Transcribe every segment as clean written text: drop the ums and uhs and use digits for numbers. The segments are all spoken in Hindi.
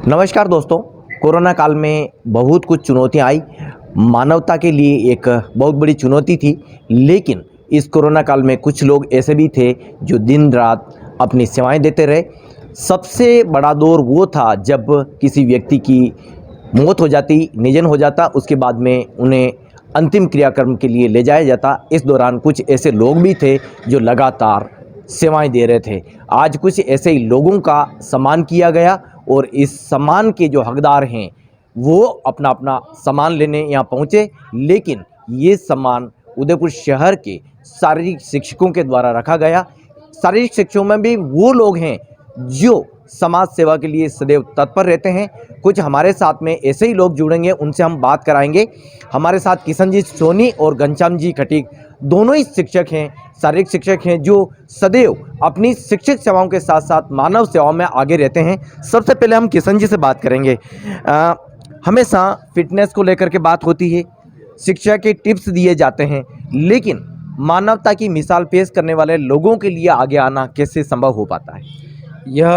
नमस्कार दोस्तों। कोरोना काल में बहुत कुछ चुनौतियां आई। मानवता के लिए एक बहुत बड़ी चुनौती थी। लेकिन इस कोरोना काल में कुछ लोग ऐसे भी थे जो दिन रात अपनी सेवाएं देते रहे। सबसे बड़ा दौर वो था जब किसी व्यक्ति की मौत हो जाती, निधन हो जाता, उसके बाद में उन्हें अंतिम क्रियाक्रम के लिए ले जाया जाता। इस दौरान कुछ ऐसे लोग भी थे जो लगातार सेवाएं दे रहे थे। आज कुछ ऐसे ही लोगों का सम्मान किया गया और इस सम्मान के जो हकदार हैं वो अपना अपना सम्मान लेने यहाँ पहुँचे। लेकिन ये सम्मान उदयपुर शहर के शारीरिक शिक्षकों के द्वारा रखा गया। शारीरिक शिक्षकों में भी वो लोग हैं जो समाज सेवा के लिए सदैव तत्पर रहते हैं। कुछ हमारे साथ में ऐसे ही लोग जुड़ेंगे, उनसे हम बात कराएंगे। हमारे साथ किशन जी सोनी और घनश्याम जी खटीक दोनों ही शिक्षक हैं, शारीरिक शिक्षक हैं, जो सदैव अपनी शिक्षक सेवाओं के साथ साथ मानव सेवाओं में आगे रहते हैं। सबसे पहले हम किशन जी से बात करेंगे। हमेशा फिटनेस को लेकर के बात होती है, शिक्षा के टिप्स दिए जाते हैं, लेकिन मानवता की मिसाल पेश करने वाले लोगों के लिए आगे आना कैसे संभव हो पाता है? यह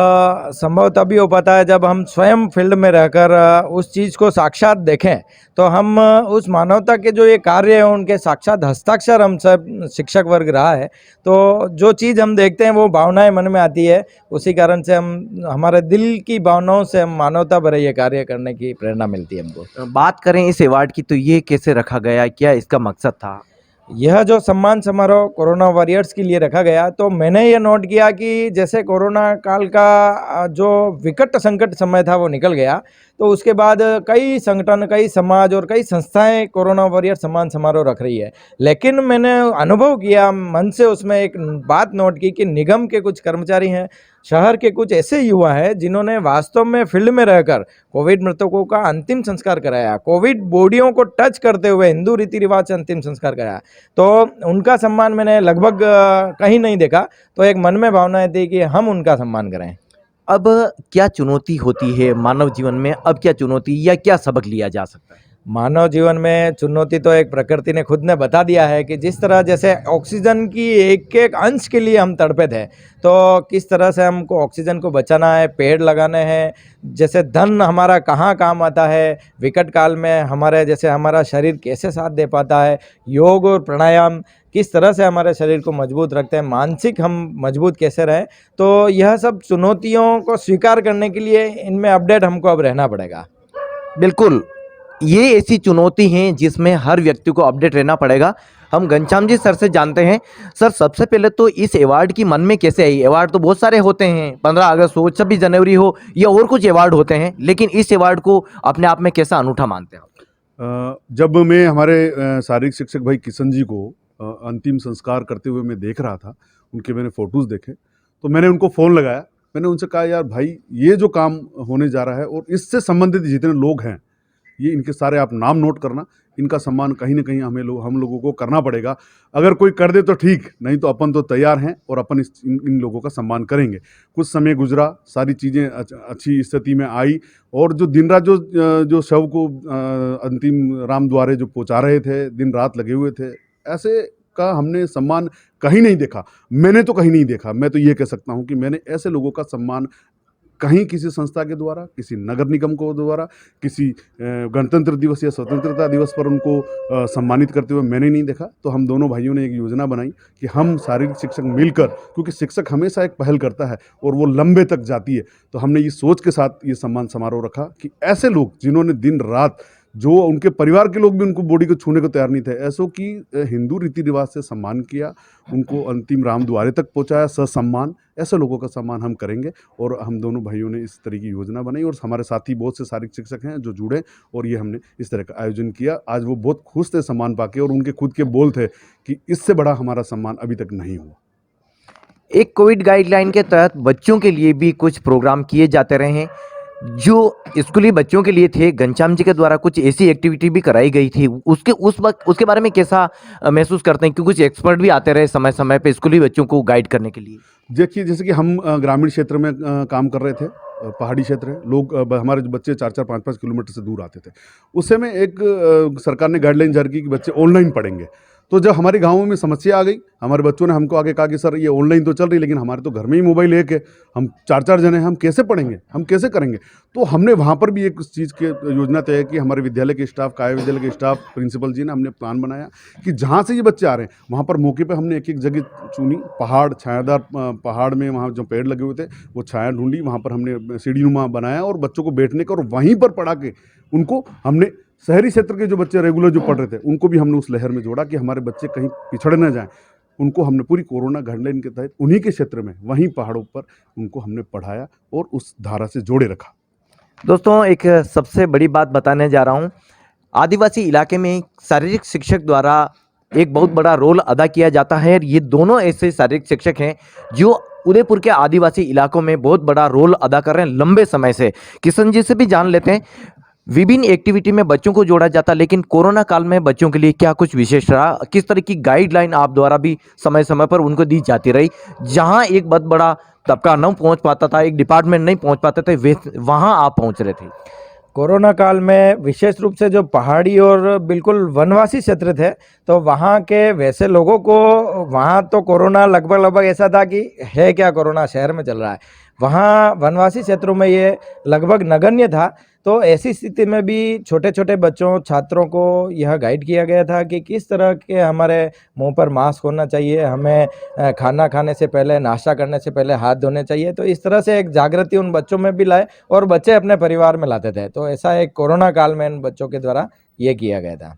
संभव तभी हो पाता है जब हम स्वयं फील्ड में रहकर उस चीज़ को साक्षात देखें। तो हम उस मानवता के जो ये कार्य है उनके साक्षात हस्ताक्षर हम सब शिक्षक वर्ग रहा है। तो जो चीज़ हम देखते हैं वो भावनाएं मन में आती है, उसी कारण से हम हमारे दिल की भावनाओं से हम मानवता भरे ये कार्य करने की प्रेरणा मिलती है हमको। बात करें इस अवार्ड की, तो ये कैसे रखा गया, क्या इसका मकसद था? यह जो सम्मान समारोह कोरोना वॉरियर्स के लिए रखा गया, तो मैंने ये नोट किया कि जैसे कोरोना काल का जो विकट संकट समय था वो निकल गया, तो उसके बाद कई संगठन, कई समाज और कई संस्थाएं कोरोना वॉरियर सम्मान समारोह रख रही है। लेकिन मैंने अनुभव किया मन से, उसमें एक बात नोट की कि निगम के कुछ कर्मचारी हैं, शहर के कुछ ऐसे युवा हैं जिन्होंने वास्तव में फील्ड में रहकर कोविड मृतकों का अंतिम संस्कार कराया, कोविड बॉडियों को टच करते हुए हिंदू रीति रिवाज से अंतिम संस्कार कराया। तो उनका सम्मान मैंने लगभग कहीं नहीं देखा। तो एक मन में भावना थी कि हम उनका सम्मान करें। अब क्या चुनौती होती है मानव जीवन में? अब क्या चुनौती या क्या सबक लिया जा सकता है? मानव जीवन में चुनौती तो एक प्रकृति ने खुद ने बता दिया है कि जिस तरह जैसे ऑक्सीजन की एक एक अंश के लिए हम तड़पे थे, तो किस तरह से हमको ऑक्सीजन को बचाना है, पेड़ लगाने हैं। जैसे धन हमारा कहाँ काम आता है, विकट काल में हमारे जैसे हमारा शरीर कैसे साथ दे पाता है, योग और प्राणायाम किस तरह से हमारे शरीर को मजबूत रखते हैं, मानसिक हम मजबूत कैसे रहें। तो यह सब चुनौतियों को स्वीकार करने के लिए इनमें अपडेट हमको अब रहना पड़ेगा। बिल्कुल, ये ऐसी चुनौती हैं जिसमें हर व्यक्ति को अपडेट रहना पड़ेगा। हम घनश्याम जी सर से जानते हैं। सर, सबसे पहले तो इस अवार्ड की मन में कैसे आई? अवार्ड तो बहुत सारे होते हैं, 15 अगस्त हो, 26 जनवरी हो, या और कुछ अवार्ड होते हैं, लेकिन इस अवार्ड को अपने आप में कैसा अनूठा मानते हैं आप? जब मैं हमारे शारीरिक शिक्षक भाई किशन जी को अंतिम संस्कार करते हुए मैं देख रहा था, उनके मैंने फ़ोटोज़ देखे, तो मैंने उनको फ़ोन लगाया। मैंने उनसे कहा, यार भाई, ये जो काम होने जा रहा है और इससे संबंधित जितने लोग हैं, ये इनके सारे आप नाम नोट करना। इनका सम्मान कहीं न कहीं हम लोगों को करना पड़ेगा। अगर कोई कर दे तो ठीक, नहीं तो अपन तो तैयार हैं और अपन इन लोगों का सम्मान करेंगे। कुछ समय गुजरा, सारी चीज़ें अच्छी स्थिति में आई, और जो दिन रात जो शव को अंतिम राम द्वारे जो पहुँचा रहे थे, दिन रात लगे हुए थे, ऐसे का हमने सम्मान कहीं नहीं देखा। मैंने तो कहीं नहीं देखा। मैं तो ये कह सकता हूँ कि मैंने ऐसे लोगों का सम्मान कहीं किसी संस्था के द्वारा, किसी नगर निगम को द्वारा, किसी गणतंत्र दिवस या स्वतंत्रता दिवस पर उनको सम्मानित करते हुए मैंने नहीं देखा। तो हम दोनों भाइयों ने एक योजना बनाई कि हम शारीरिक शिक्षक मिलकर, क्योंकि शिक्षक हमेशा एक पहल करता है और वो लंबे तक जाती है, तो हमने ये सोच के साथ ये सम्मान समारोह रखा कि ऐसे लोग जिन्होंने दिन रात, जो उनके परिवार के लोग भी उनको बॉडी को छूने को तैयार नहीं थे, ऐसों की हिंदू रीति रिवाज से सम्मान किया, उनको अंतिम राम द्वारे तक पहुंचाया ससम्मान। ऐसे लोगों का सम्मान हम करेंगे, और हम दोनों भाइयों ने इस तरह की योजना बनाई, और हमारे साथी बहुत से शारीरिक शिक्षक हैं जो जुड़े, और ये हमने इस तरह का आयोजन किया। आज वो बहुत खुश थे सम्मान पाके, और उनके खुद के बोल थे कि इससे बड़ा हमारा सम्मान अभी तक नहीं हुआ। एक कोविड गाइडलाइन के तहत बच्चों के लिए भी कुछ प्रोग्राम किए जाते रहे हैं जो स्कूली बच्चों के लिए थे। घनश्याम जी के द्वारा कुछ ऐसी एक्टिविटी भी कराई गई थी, उसके बारे में कैसा महसूस करते हैं कि कुछ एक्सपर्ट भी आते रहे समय समय पे स्कूली बच्चों को गाइड करने के लिए? देखिए, जैसे कि हम ग्रामीण क्षेत्र में काम कर रहे थे, पहाड़ी क्षेत्र है, लोग हमारे जो बच्चे 4-4, 5-5 किलोमीटर से दूर आते थे। उस समय एक सरकार ने गाइडलाइन जारी की कि बच्चे ऑनलाइन पढ़ेंगे। तो जब हमारे गाँव में समस्या आ गई, हमारे बच्चों ने हमको आगे कहा कि सर ये ऑनलाइन तो चल रही, लेकिन हमारे तो घर में ही मोबाइल एक है, हम 4-4 जने हैं, हम कैसे पढ़ेंगे, हम कैसे करेंगे। तो हमने वहाँ पर भी एक चीज़ की योजना तय की। हमारे विद्यालय के स्टाफ, काया विद्यालय के स्टाफ, प्रिंसिपल जी ने हमने प्लान बनाया कि जहाँ से ये बच्चे आ रहे हैं वहाँ पर मौके पर हमने एक जगह चुनी, पहाड़, छायादार पहाड़ में वहाँ जो पेड़ लगे हुए थे वो छाया ढूंढी, वहाँ पर हमने सीढ़ीनुमा बनाया और बच्चों को बैठने का, और वहीं पर पढ़ा के उनको हमने शहरी क्षेत्र के जो बच्चे रेगुलर जो पढ़ रहे थे उनको भी हमने उस लहर में जोड़ा कि हमारे बच्चे कहीं पिछड़ न जाएं। उनको हमने पूरी कोरोना गाइडलाइन के तहत उन्हीं के क्षेत्र में, वहीं पहाड़ों पर उनको हमने पढ़ाया और उस धारा से जोड़े रखा। दोस्तों, एक सबसे बड़ी बात बताने जा रहा हूँ। आदिवासी इलाके में शारीरिक शिक्षक द्वारा एक बहुत बड़ा रोल अदा किया जाता है। ये दोनों ऐसे शारीरिक शिक्षक हैं जो उदयपुर के आदिवासी इलाकों में बहुत बड़ा रोल अदा कर रहे हैं लंबे समय से। किशन जी से भी जान लेते हैं। विभिन्न एक्टिविटी में बच्चों को जोड़ा जाता, लेकिन कोरोना काल में बच्चों के लिए क्या कुछ विशेष रहा, किस तरह की गाइडलाइन आप द्वारा भी समय समय पर उनको दी जाती रही। जहां एक बहुत बड़ा तबका नहीं पहुंच पाता था, एक डिपार्टमेंट नहीं पहुंच पाते थे, वहां आप पहुंच रहे थे। कोरोना काल में विशेष रूप से जो पहाड़ी और बिल्कुल वनवासी क्षेत्र थे, तो वहाँ के वैसे लोगों को, वहाँ तो कोरोना लगभग ऐसा था कि है क्या, कोरोना शहर में चल रहा है, वहाँ वनवासी क्षेत्रों में ये लगभग नगण्य था। तो ऐसी स्थिति में भी छोटे छोटे बच्चों, छात्रों को यह गाइड किया गया था कि किस तरह के हमारे मुंह पर मास्क होना चाहिए, हमें खाना खाने से पहले, नाश्ता करने से पहले हाथ धोने चाहिए। तो इस तरह से एक जागृति उन बच्चों में भी लाए और बच्चे अपने परिवार में लाते थे। तो ऐसा एक कोरोना काल में इन बच्चों के द्वारा ये किया गया था।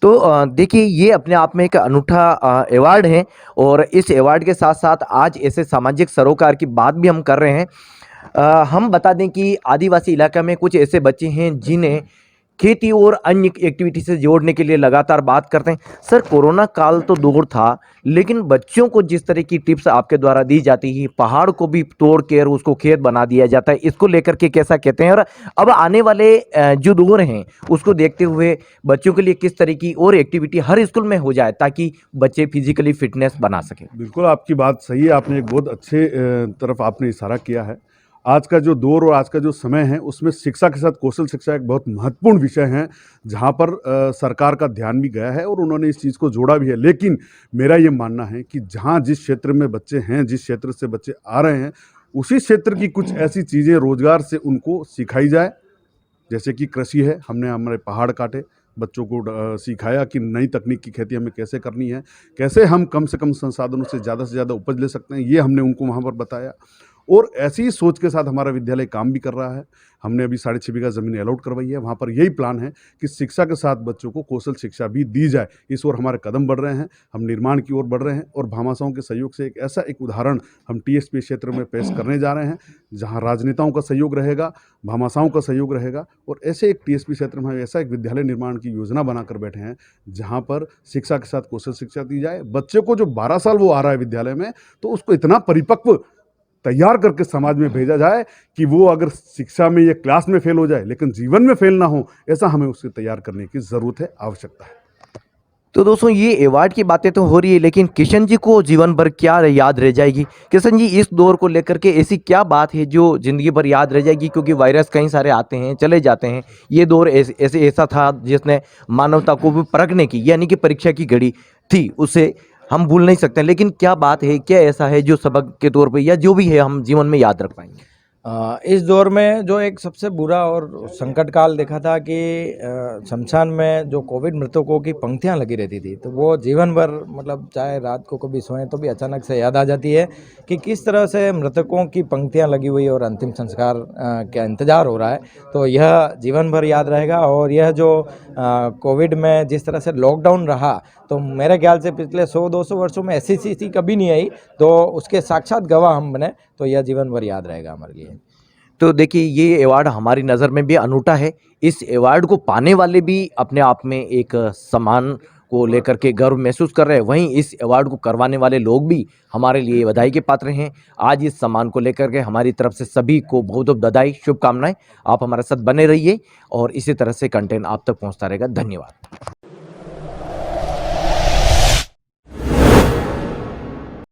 तो देखिए, ये अपने आप में एक अनूठा अवार्ड है, और इस अवार्ड के साथ साथ आज ऐसे सामाजिक सरोकार की बात भी हम कर रहे हैं। हम बता दें कि आदिवासी इलाका में कुछ ऐसे बच्चे हैं जिन्हें खेती और अन्य एक्टिविटी से जोड़ने के लिए लगातार बात करते हैं। सर, कोरोना काल तो दूर था, लेकिन बच्चों को जिस तरह की टिप्स आपके द्वारा दी जाती है, पहाड़ को भी तोड़ कर उसको खेत बना दिया जाता है, इसको लेकर के कैसा कहते हैं, और अब आने वाले जो दौर हैं उसको देखते हुए बच्चों के लिए किस तरह की और एक्टिविटी हर स्कूल में हो जाए ताकि बच्चे फिजिकली फिटनेस बना सकें। बिल्कुल आपकी बात सही है, आपने एक बहुत अच्छे तरफ आपने इशारा किया है। आज का जो दौर और आज का जो समय है उसमें शिक्षा के साथ कौशल शिक्षा एक बहुत महत्वपूर्ण विषय है, जहाँ पर सरकार का ध्यान भी गया है और उन्होंने इस चीज़ को जोड़ा भी है। लेकिन मेरा ये मानना है कि जहाँ जिस क्षेत्र में बच्चे हैं, जिस क्षेत्र से बच्चे आ रहे हैं, उसी क्षेत्र की कुछ ऐसी चीज़ें रोजगार से उनको सिखाई जाए। जैसे कि कृषि है, हमने हमारे पहाड़ काटे, बच्चों को सिखाया कि नई तकनीक की खेती हमें कैसे करनी है, कैसे हम कम से कम संसाधनों से ज़्यादा उपज ले सकते हैं, ये हमने उनको वहाँ पर बताया। और ऐसी ही सोच के साथ हमारा विद्यालय काम भी कर रहा है। हमने अभी 6.5 बीघा ज़मीन अलॉट करवाई है, वहाँ पर यही प्लान है कि शिक्षा के साथ बच्चों को कौशल शिक्षा भी दी जाए। इस ओर हमारे कदम बढ़ रहे हैं, हम निर्माण की ओर बढ़ रहे हैं, और भामाशाहों के सहयोग से एक उदाहरण हम टीएसपी क्षेत्र में पेश करने जा रहे हैं, जहाँ राजनेताओं का सहयोग रहेगा, भामाशाहों का सहयोग रहेगा, और ऐसे एक टीएसपी क्षेत्र में ऐसा एक विद्यालय निर्माण की योजना बनाकर बैठे हैं जहाँ पर शिक्षा के साथ कौशल शिक्षा दी जाए। बच्चे को जो 12 साल वो आ रहा है विद्यालय में, तो उसको इतना परिपक्व तैयार करके समाज में भेजा जाए कि वो अगर शिक्षा में या क्लास में फेल हो जाए लेकिन जीवन में फेल ना हो, ऐसा हमें उससे तैयार करने की ज़रूरत है, आवश्यकता है। तो दोस्तों, ये अवार्ड की बातें तो हो रही है, लेकिन किशन जी को जीवन भर क्या याद रह जाएगी? किशन जी, इस दौर को लेकर के ऐसी क्या बात है जो जिंदगी भर याद रह जाएगी? क्योंकि वायरस कई सारे आते हैं, चले जाते हैं। ये दौर ऐसा था जिसने मानवता को भी परखने की, यानी कि परीक्षा की घड़ी थी, उसे हम भूल नहीं सकते। लेकिन क्या बात है, क्या ऐसा है जो सबक के तौर पे या जो भी है हम जीवन में याद रख पाएंगे? इस दौर में जो एक सबसे बुरा और संकट काल देखा था कि शमशान में जो कोविड मृतकों की पंक्तियां लगी रहती थी, तो वो जीवन भर, मतलब चाहे रात को कभी सोएं तो भी अचानक से याद आ जाती है कि किस तरह से मृतकों की पंक्तियां लगी हुई और अंतिम संस्कार का इंतज़ार हो रहा है। तो यह जीवन भर याद रहेगा। और यह जो कोविड में जिस तरह से लॉकडाउन रहा, तो मेरे ख्याल से पिछले 100-200 वर्षों में ऐसी स्थिति कभी नहीं आई, तो उसके साक्षात गवाह हम बने। तो यह जीवन भर याद रहेगा हमारे लिए। तो देखिए, ये अवार्ड हमारी नज़र में भी अनूठा है। इस अवार्ड को पाने वाले भी अपने आप में एक सम्मान को लेकर के गर्व महसूस कर रहे हैं, वहीं इस अवार्ड को करवाने वाले लोग भी हमारे लिए बधाई के पात्र हैं। आज इस सम्मान को लेकर के हमारी तरफ से सभी को बहुत बहुत बधाई, शुभकामनाएं। आप हमारे साथ बने रहिए और इसी तरह से कंटेंट आप तक पहुंचता रहेगा। धन्यवाद।